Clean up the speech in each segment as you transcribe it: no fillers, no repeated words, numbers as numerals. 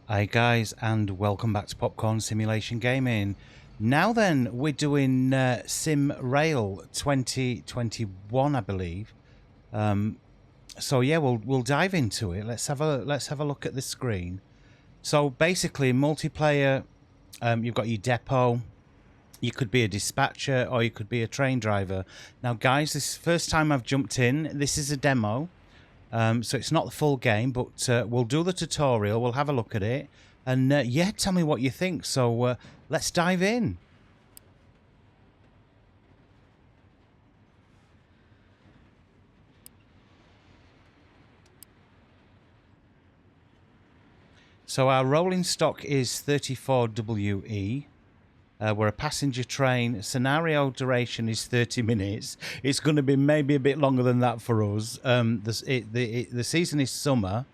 Hi guys, and welcome back to Popcorn Simulation Gaming. Now then, we're doing Simrail 2021, I believe. So yeah, we'll dive into it. Let's have a look at the screen. So basically, multiplayer. You've got your depot. You could be a dispatcher, or you could be a train driver. Now, guys, this is the first time I've jumped in. This is a demo. So it's not the full game, but we'll do the tutorial, we'll have a look at it, and yeah, tell me what you think. So let's dive in. So our rolling stock is 34WE. We're a passenger train. Scenario duration is 30 minutes. It's going to be maybe a bit longer than that for us. The season is summer,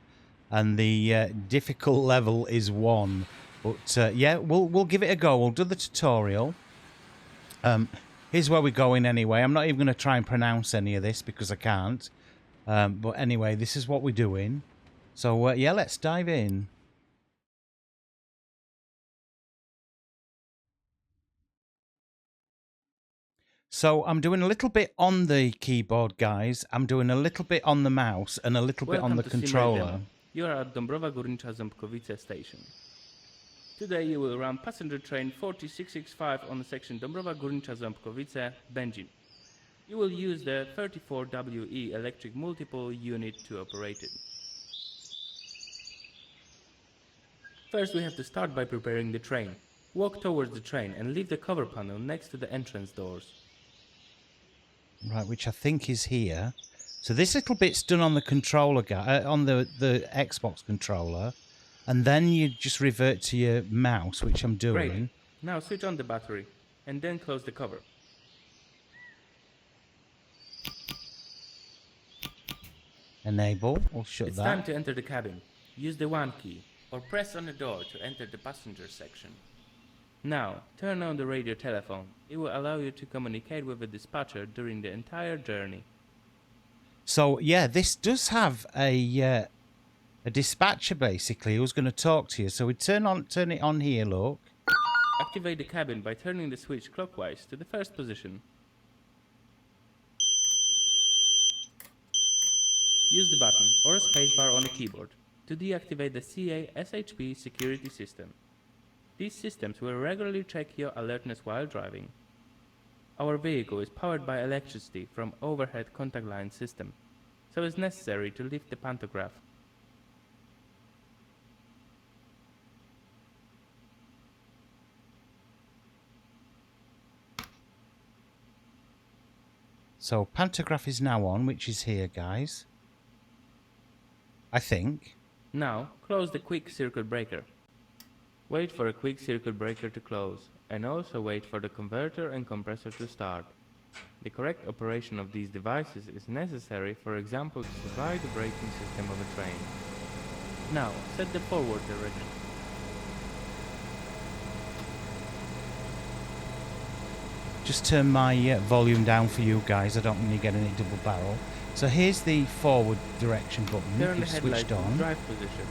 and the difficult level is 1. But yeah, we'll give it a go. We'll do the tutorial. Here's where we're going anyway. I'm not even going to try and pronounce any of this because I can't. But anyway, this is what we're doing. So yeah, let's dive in. So I'm doing a little bit on the keyboard, guys. I'm doing a little bit on the mouse and a little bit on the controller. You are at Dąbrowa Górnicza-Ząbkowice station. Today you will run passenger train 4665 on the section Dąbrowa Górnicza-Ząbkowice, Będzin. You will use the 34WE electric multiple unit to operate it. First we have to start by preparing the train. Walk towards the train and leave the cover panel next to the entrance doors. Right, which I think is here. So this little bit's done on the controller, on the Xbox controller, and then you just revert to your mouse, which I'm doing. Great. Now switch on the battery, and then close the cover. Enable, we'll shut It's that. time to enter the cabin. Use the 1 key, or press on the door to enter the passenger section. Now, turn on the radio telephone. It will allow you to communicate with the dispatcher during the entire journey. So yeah, this does have a dispatcher basically who's going to talk to you. So we turn it on here. Look. Activate the cabin by turning the switch clockwise to the first position. Use the button or a spacebar on the keyboard to deactivate the CA/SHP security system. These systems will regularly check your alertness while driving. Our vehicle is powered by electricity from overhead contact line system, so it's necessary to lift the pantograph. So pantograph is now on, which is here, guys. I think. Now, close the quick circuit breaker. Wait for a quick circuit breaker to close, and also wait for the converter and compressor to start. The correct operation of these devices is necessary, for example, to survive the braking system of a train. Now, set the forward direction. Just turn my volume down for you guys. I don't want you getting it double barrel. So here's the forward direction button. Turn the You've headlight switched to on. drive position.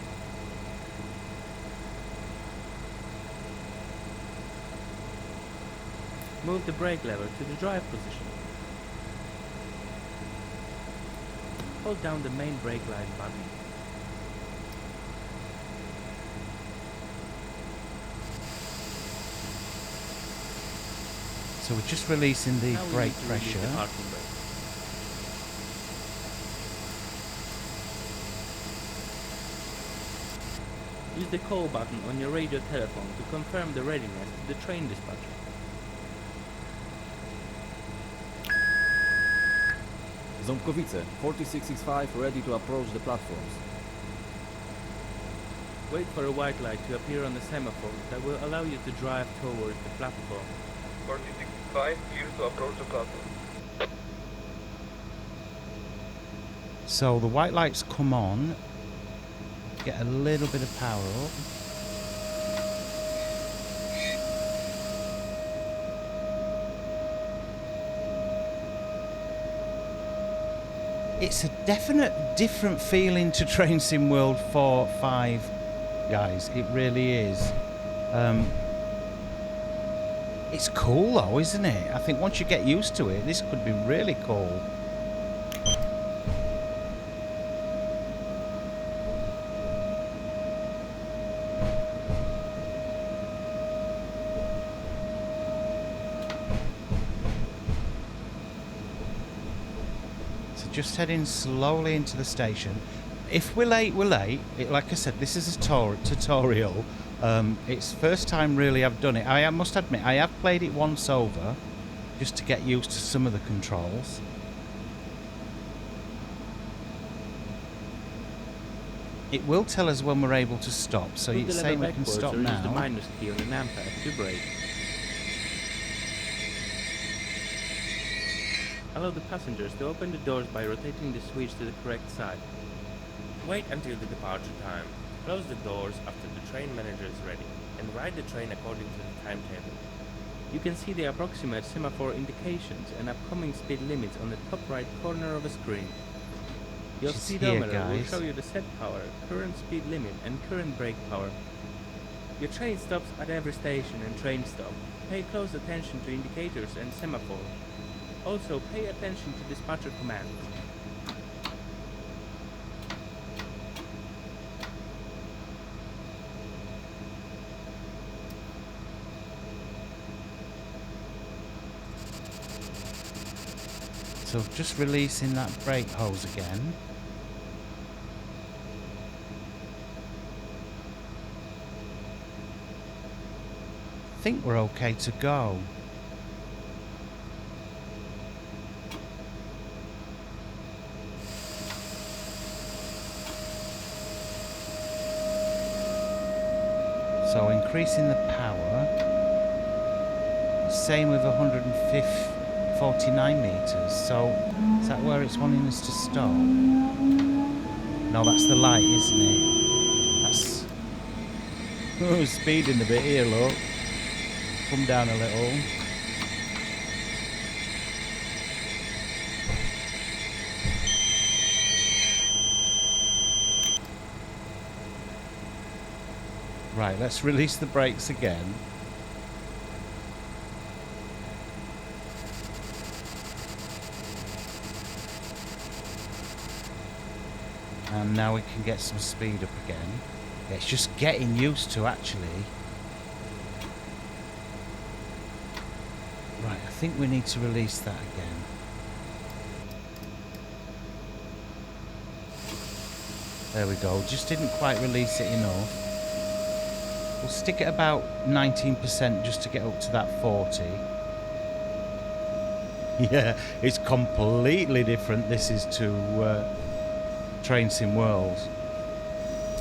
Move the brake lever to the drive position. Hold down the main brake line button. So we're just releasing the Now we brake need to release pressure. the parking brake. Use the call button on your radio telephone to confirm the readiness to the train dispatcher. Ząbkowice, 4665 ready to approach the platforms. Wait for a white light to appear on the semaphore that will allow you to drive towards the platform. 4665, clear to approach the platform. So the white lights come on. Get a little bit of power up. It's a definite different feeling to Train Sim World 4, 5 guys. It really is. It's cool though, isn't it? I think once you get used to it, this could be really cool. So just heading slowly into the station. If we're late, we're late. Like I said, this is a tutorial. It's first time really I've done it. I must admit, I have played it once over, just to get used to some of the controls. It will tell us when we're able to stop, so Move it's the saying lever we can backwards stop or use the now. minus key on the numpad to brake. Allow the passengers to open the doors by rotating the switch to the correct side. Wait until the departure time. Close the doors after the train manager is ready, and ride the train according to the timetable. You can see the approximate semaphore indications and upcoming speed limits on the top right corner of a screen. Your She's here, speedometer will guys. show you the set power, current speed limit and current brake power. Your train stops at every station and train stop. Pay close attention to indicators and semaphore. Also, pay attention to dispatcher commands. So just releasing that brake hose again. I think we're okay to go. So increasing the power. Same with 149 meters. So is that where it's wanting us to stop? No, that's the light, isn't it? That's speeding a bit here. Look, come down a little. Right, let's release the brakes again. And now we can get some speed up again. It's just getting used to actually. Right, I think we need to release that again. There we go, just didn't quite release it enough. We'll stick at about 19% just to get up to that 40. Yeah, it's completely different. This is to Train Sim World.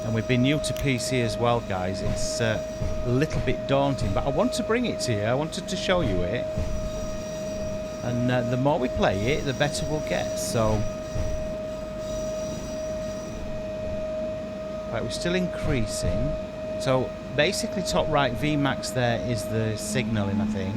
And we've been new to PC as well, guys. It's a little bit daunting, but I want to bring it to you. I wanted to show you it. And the more we play it, the better we'll get. So, right, we're still increasing. So basically top right VMAX there is the signalling, I think.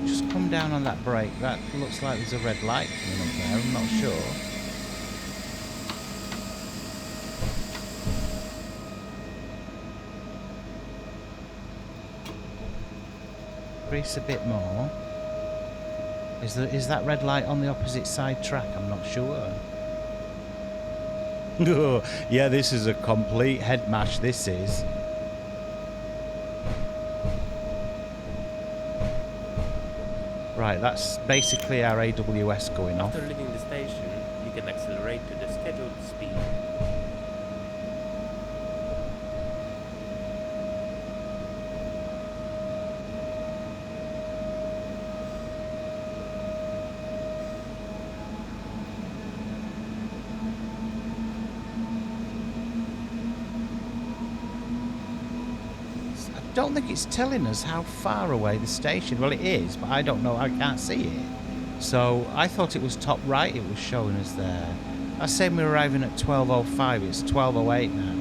Just come down on that brake. That looks like there's a red light coming up there, I'm not sure. Increase a bit more. Is that red light on the opposite side track? I'm not sure. Oh, yeah, this is a complete head mash, this is. Right, that's basically our AWS going off. After leaving the station, you can accelerate to the scheduled speed. I don't think it's telling us how far away the station. Well, it is, but I don't know. I can't see it. So I thought it was top right. It was showing us there. I said we were arriving at 12:05. It's 12:08 now.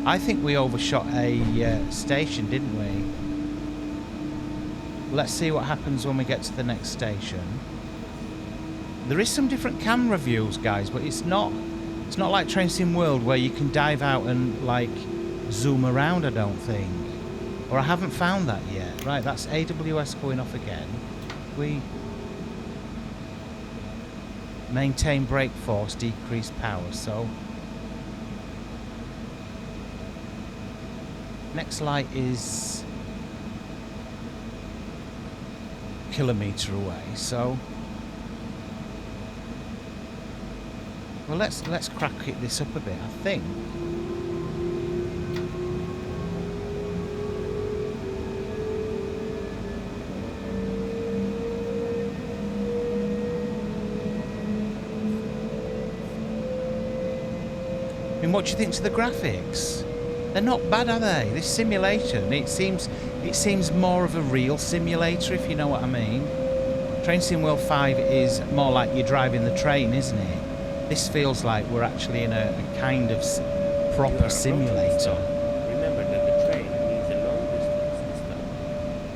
I think we overshot a station, didn't we? let's see what happens when we get to the next station. There is some different camera views, guys, but it's not like Train Sim World where you can dive out and like zoom around, I don't think. Or I haven't found that yet. Right, that's AWS going off again. We maintain brake force, decrease power, so next light is a kilometre away, so well, let's crack this up a bit, I think. I mean, what do you think to the graphics? They're not bad, are they? This simulation, it seems more of a real simulator, if you know what I mean. Train Sim World 5 is more like you're driving the train, isn't it? This feels like we're actually in a kind of proper simulator. Remember that the train needs a long distance to stop.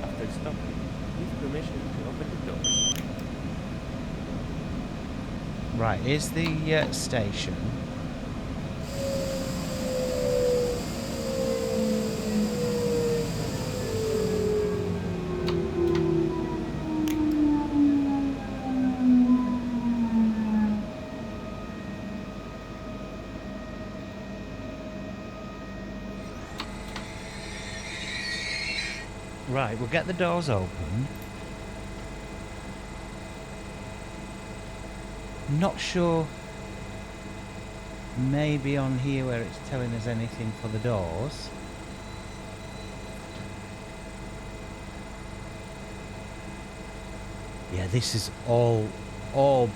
After stopping, give permission to open the doors. Right, here's the station. Right, we'll get the doors open. Not sure. Maybe on here where it's telling us anything for the doors. Yeah, this is all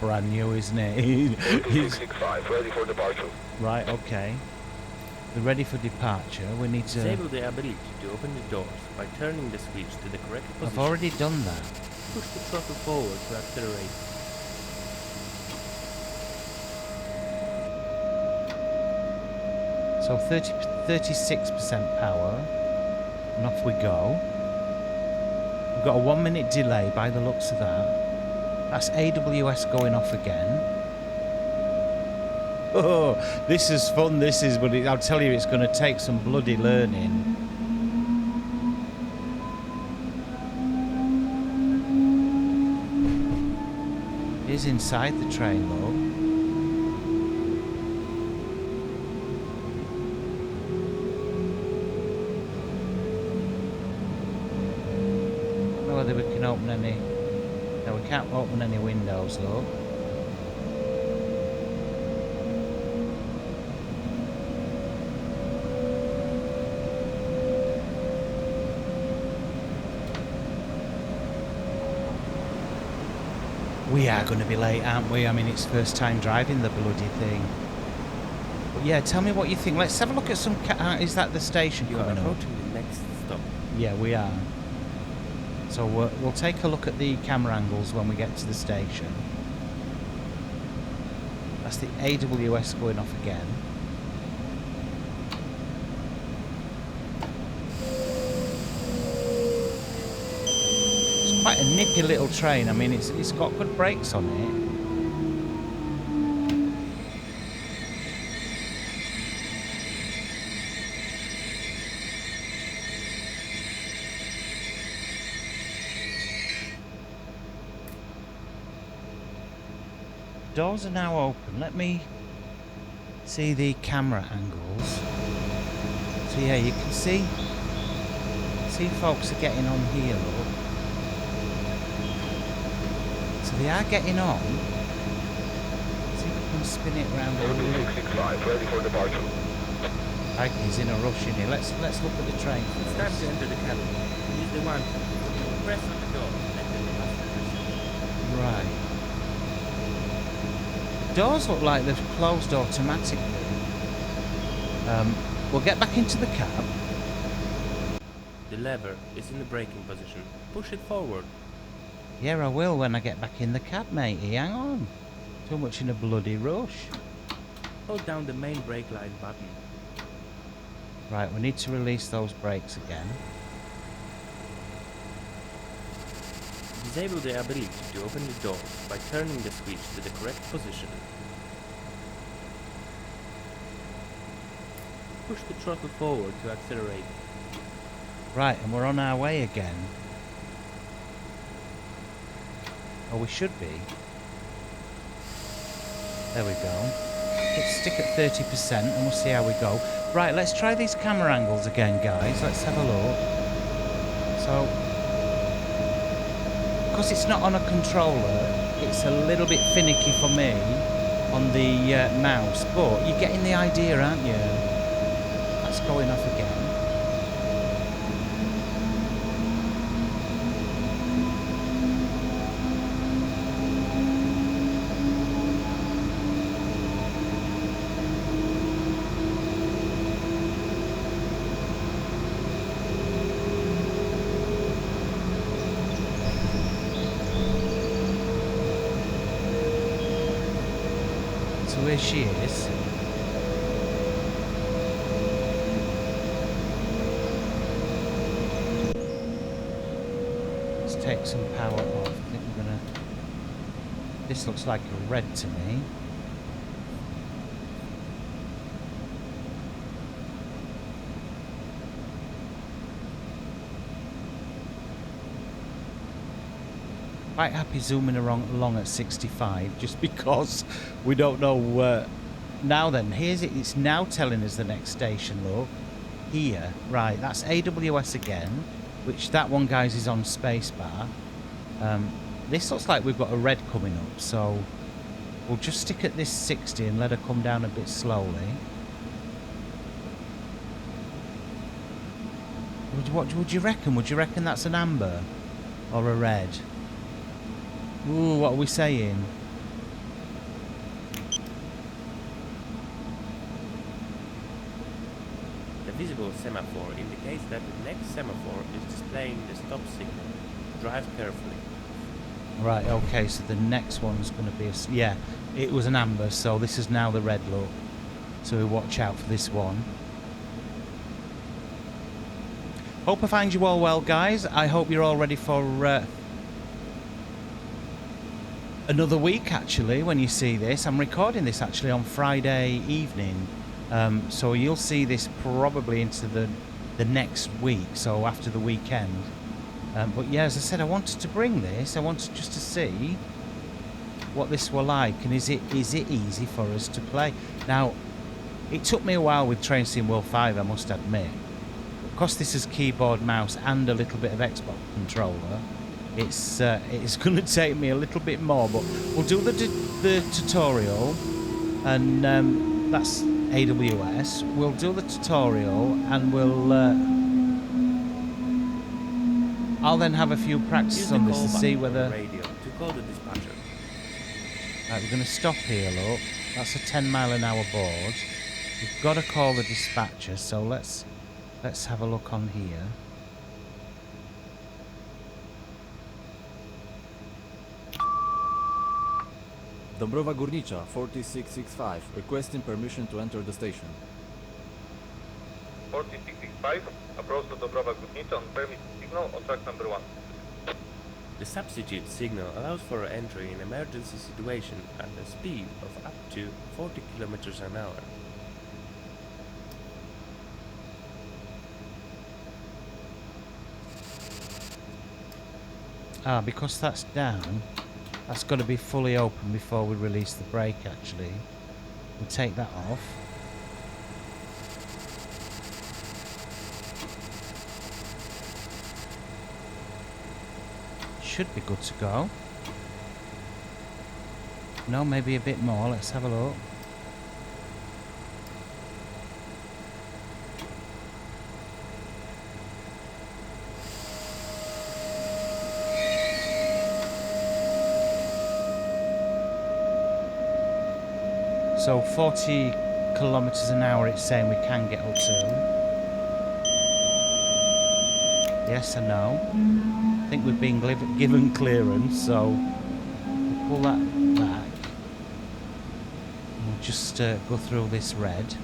brand new, isn't it? 4665, ready for departure. Right, okay. We're ready for departure. We need to... Disable the ability to open the doors by turning the switch to the correct position. I've already done that. Push the throttle forward to accelerate. So 36% power. And off we go. We've got a 1 minute delay by the looks of that. That's AWS going off again. Oh, this is fun, this is, but I'll tell you, it's going to take some bloody learning. He's inside the train, though. I don't know whether we can open any... No, we can't open any windows, though. We are going to be late, aren't we? I mean, it's first time driving the bloody thing. But yeah, tell me what you think. Let's have a look at some... is that the station You are coming up? approaching the next stop. Yeah, we are. So we'll take a look at the camera angles when we get to the station. That's the AWS going off again. It's quite a nippy little train. I mean, it's got good brakes on it. Doors are now open. Let me see the camera angles. So yeah, you can see folks are getting on here, look. So they are getting on. See if we can spin it round a little bit. 4665, ready for departure. Like he's in a rush in here. Let's look at the train It's time first. to enter the cabin. Use the one. Press on the door. Enter the passengers. Right. Doors look like they've closed automatically. We'll get back into the cab. The lever is in the braking position. Push it forward. Yeah, I will when I get back in the cab, matey. Hang on. Too much in a bloody rush. Hold down the main brake light button. Right, we need to release those brakes again. Disable the ability to open the doors by turning the switch to the correct position. Push the throttle forward to accelerate. Right, and we're on our way again. Oh, we should be. There we go. Let's stick at 30% and we'll see how we go. Right, let's try these camera angles again, guys. Let's have a look. So, because it's not on a controller, it's a little bit finicky for me on the mouse, but you're getting the idea, aren't you? That's going off again. So here she is. Let's take some power off. I think we're gonna... This looks like a red to me. Quite happy zooming along at 65 just because we don't know. Now then, here's it. It's now telling us the next station. Look here, right? That's AWS again, which that one, guys, is on spacebar. This looks like we've got a red coming up, so we'll just stick at this 60 and let her come down a bit slowly. What would you reckon? Would you reckon that's an amber or a red? Ooh, what are we saying? The visible semaphore indicates that the next semaphore is displaying the stop signal. Drive carefully. Right, okay, so the next one's going to be a... Yeah, it was an amber, so this is now the red look. So we watch out for this one. Hope I find you all well, guys. I hope you're all ready for... another week, actually, when you see this. I'm recording this actually on Friday evening, so you'll see this probably into the next week, so after the weekend. But yeah, as I said, I wanted to bring this. I wanted just to see what this were like, and is it easy for us to play. Now, it took me a while with Train Sim World 5, I must admit. Because this is keyboard, mouse, and a little bit of Xbox controller, it's going to take me a little bit more, but we'll do the tutorial, and that's AWS. We'll do the tutorial, and we'll I'll then have a few practices on this to see whether... radio to call the dispatcher. Right, we're going to stop here, look. That's a 10-mile-an-hour board. We've got to call the dispatcher, so let's have a look on here. Dąbrowa Górnicza, 4665, requesting permission to enter the station. 4665, approach to Dąbrowa Górnicza on permit signal on track number 1. The substitute signal allows for entry in emergency situation at a speed of up to 40 km an hour. Ah, because that's down, that's got to be fully open before we release the brake, actually. We'll take that off. Should be good to go. No, maybe a bit more. Let's have a look. So 40 kilometers an hour it's saying we can get up to. Yes and no. I think we've been given clearance, so we'll pull that back. We'll just go through this red.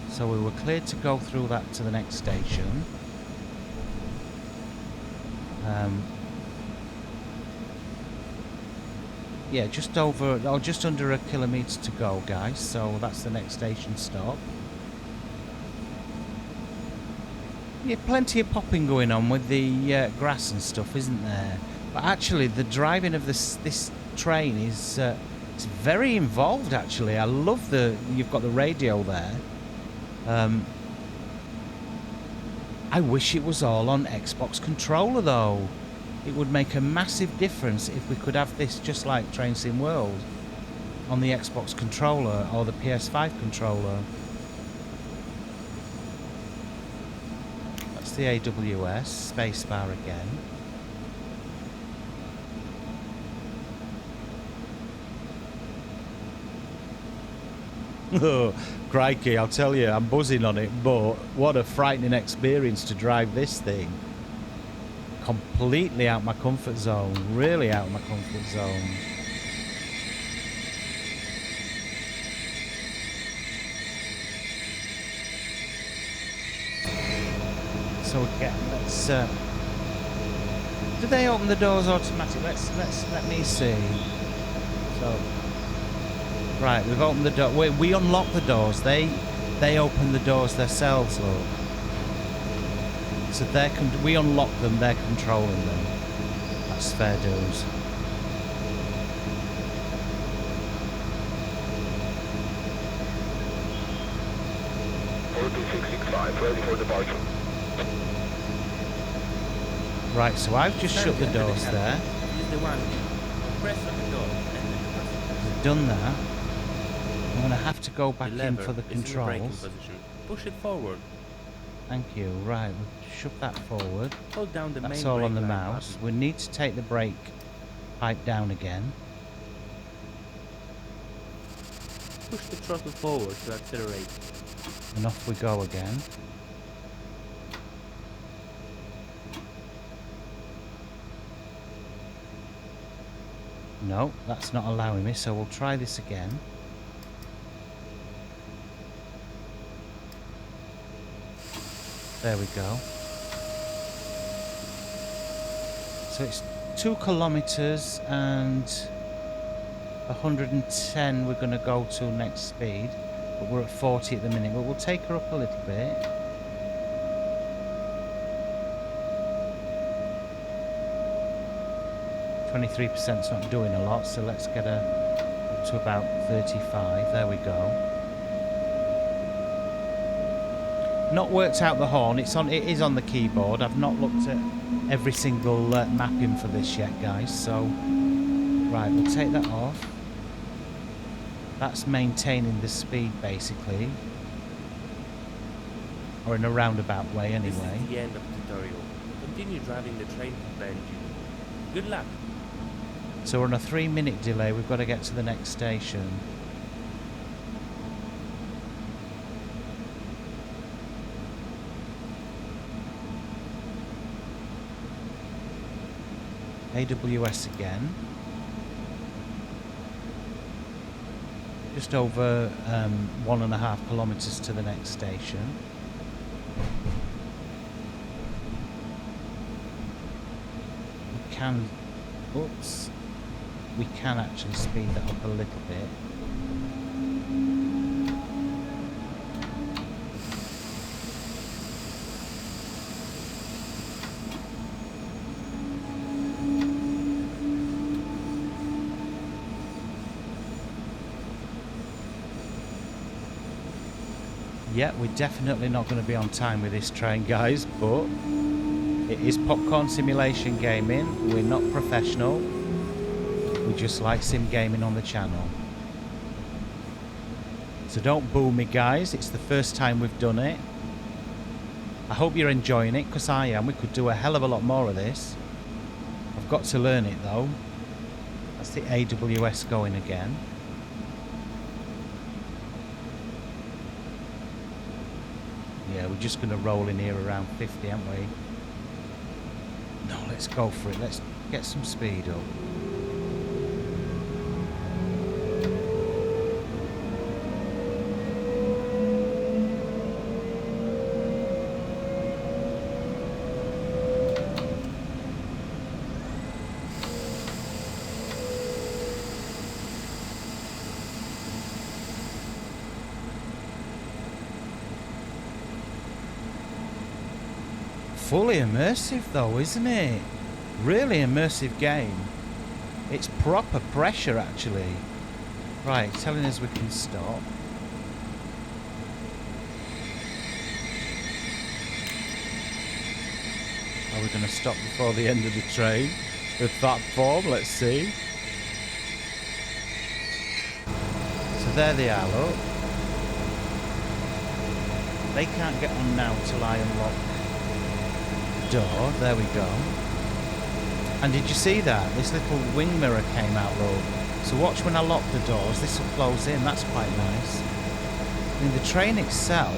So we were cleared to go through that to the next station. Yeah, just over, or just under a kilometre to go, guys. So that's the next station stop. Yeah, plenty of popping going on with the grass and stuff, isn't there? But actually, the driving of this train is it's very involved. Actually, I love you've got the radio there. I wish it was all on Xbox controller though. It would make a massive difference if we could have this just like Train Sim World on the Xbox controller or the PS5 controller. That's the AWS, spacebar again. Oh, crikey, I'll tell you, I'm buzzing on it, but what a frightening experience to drive this thing. Completely out my comfort zone, really out of my comfort zone. So again, let's do they open the doors automatically? Let me see. So right, we've opened the door. We unlock the doors. They open the doors themselves, look. So we unlock them, they're controlling them. That's fair dues. Ready for departure. Right, so I've just shut the doors there. Use the one. Press on the door and then the passenger. We've done that. I'm going to have to go back The in lever for the is in the braking controls. position. Push it forward. Thank you. Right, we've shoved that forward. Hold down the main That's all brake on the line mouse. button. We need to take the brake pipe down again. Push the throttle forward to accelerate. And off we go again. No, that's not allowing me, so we'll try this again. There we go. So it's 2 kilometers and 110 we're going to go to next speed, but we're at 40 at the minute, but we'll take her up a little bit. .23%'s not doing a lot, so let's get her up to about 35. There we go. Not worked out the horn. It is on the keyboard. I've not looked at every single mapping for this yet, guys. So, right, we'll take that off. That's maintaining the speed, basically, or in a roundabout way, anyway. This is the end of the tutorial. Continue driving the train to Belgium. Good luck. So we're on a 3-minute delay. We've got to get to the next station. AWS again. Just over 1.5 kilometers to the next station. We can, oops, we can actually speed that up a little bit. Yeah, we're definitely not going to be on time with this train, guys, but it is Popcorn Simulation Gaming. We're not professional. We just like sim gaming on the channel. So don't boo me, guys. It's the first time we've done it. I hope you're enjoying it, because I am. We could do a hell of a lot more of this. I've got to learn it, though. That's the AWS going again. Yeah, we're just going to roll in here around 50, aren't we? No, let's go for it. Let's get some speed up. fully immersive though, isn't it? Really immersive game. It's proper pressure actually. Right, it's telling us we can stop. Are we going to stop before the end of the train with that form? Let's see. So there they are, look. They can't get on now till I unlock the door. There we go. And did you see that? This little wing mirror came out, look. So watch when I lock the doors. This will close in. That's quite nice. I mean, the train itself...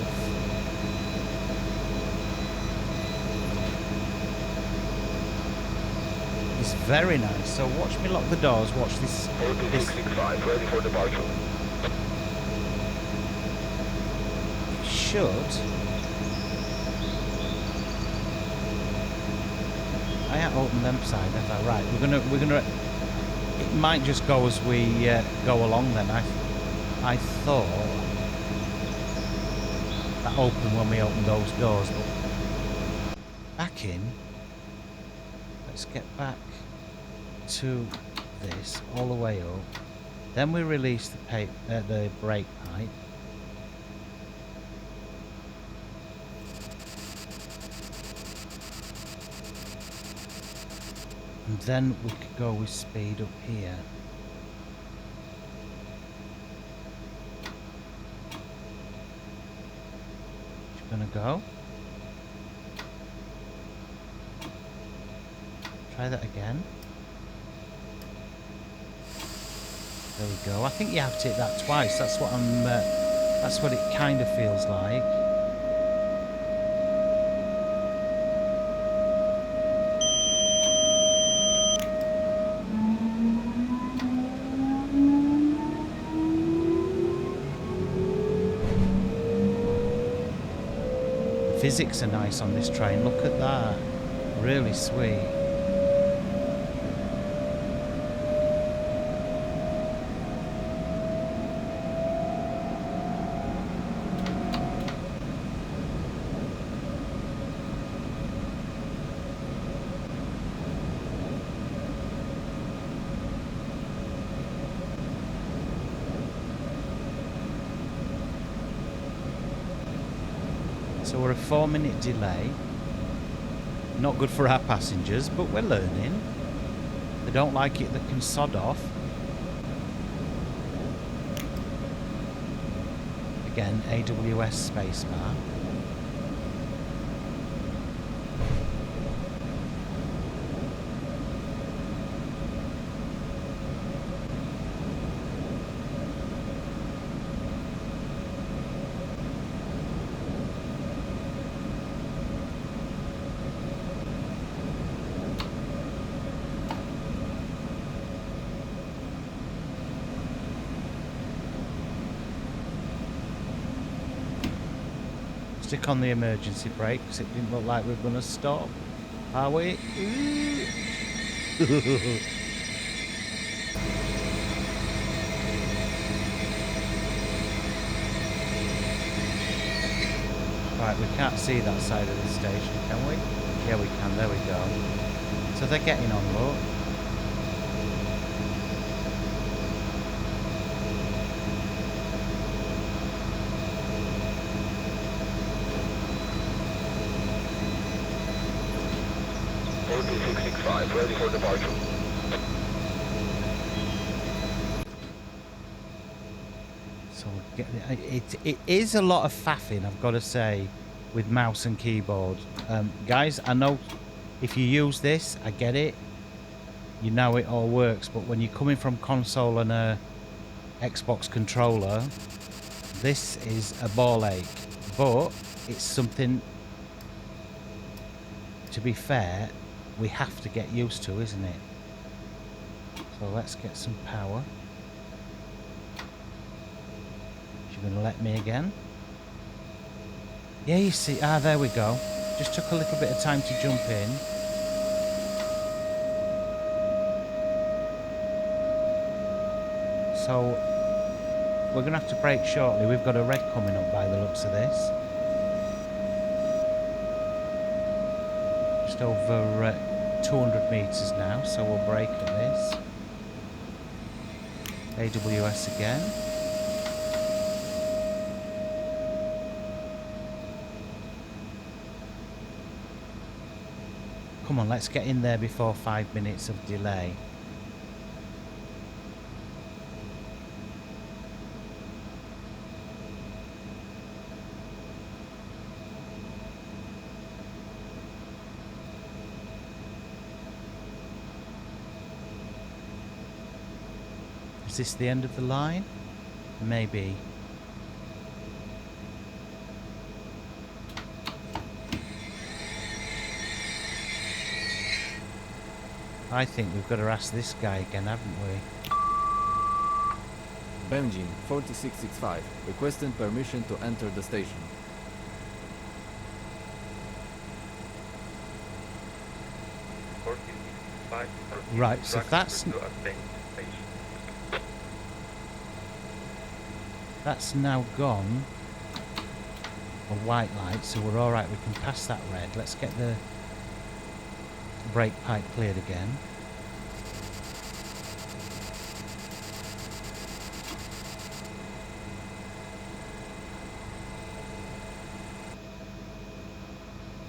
is very nice. So watch me lock the doors. Watch this... 4665, ready for departure. It should... I haven't opened them side, have I? Right, we're gonna. It might just go as we go along. Then I thought that opened when we opened those doors. But back in. Let's get back to this all the way up. Then we release the brake pipe. And then we could go with speed up here. Just gonna go. Try that again. There we go. I think you have to hit that twice. That's what I'm. That's what it kind of feels like. Physics are nice on this train. Look at that. Really sweet. So we're a 4-minute delay. Not good for our passengers, but we're learning. They don't like it, they can sod off. Again, AWS spacebar. Stick on the emergency brake because it didn't look like we were going to stop. Are we? Right, we can't see that side of the station, can we? Yeah, we can. There we go. So they're getting on, look. Ready for departure. So it is a lot of faffing, I've got to say, with mouse and keyboard. Guys, I know if you use this, I get it. You know it all works, but when you're coming from console and a Xbox controller, this is a ball ache. But it's something, to be fair, we have to get used to, isn't it? So let's get some power. Is she going to let me again? Yeah, you see. There we go. Just took a little bit of time to jump in. So we're going to have to brake shortly. We've got a red coming up by the looks of this. just over 200 meters now, so we'll brake at this. AWS again. Come on, let's get in there before 5 minutes of delay. Is this the end of the line? Maybe. I think we've got to ask this guy again, haven't we? Benjin 4665, requesting permission to enter the station. Right, so that's now gone. A white light, so we're alright, we can pass that red. Let's get the brake pipe cleared again.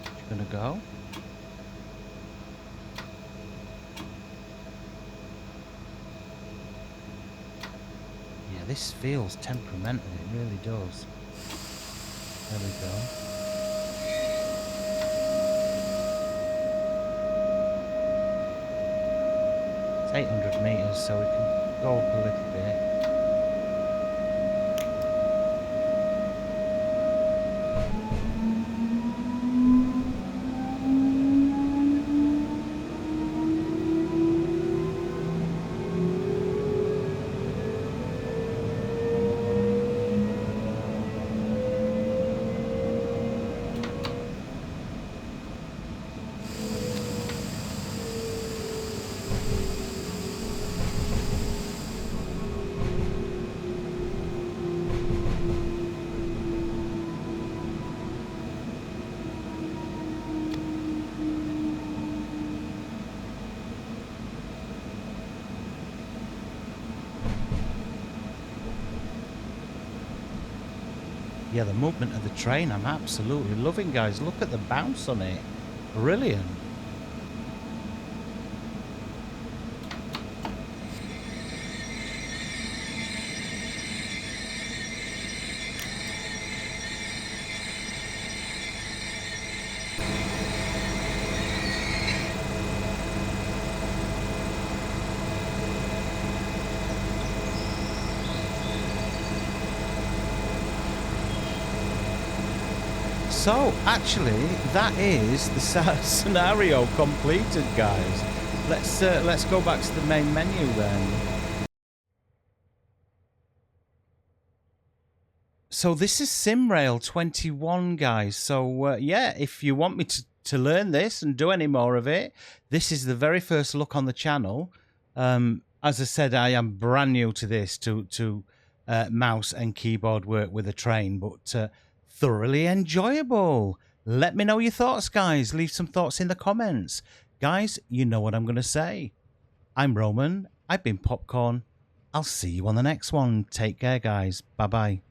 Just gonna go. Yeah, this feels temperamental, it really does. There we go. It's 800 meters, so we can go up a little bit. Yeah, the movement of the train I'm absolutely loving, guys. Look at the bounce on it. Brilliant. So, actually, that is the scenario completed, guys. Let's go back to the main menu then. So this is Simrail 21, guys. So yeah, if you want me to learn this and do any more of it, this is the very first look on the channel. As I said, I am brand new to this, to mouse and keyboard work with a train, but thoroughly enjoyable. Let me know your thoughts, guys. Leave some thoughts in the comments. Guys, you know what I'm going to say. I'm Roman. I've been Popcorn. I'll see you on the next one. Take care, guys. Bye-bye.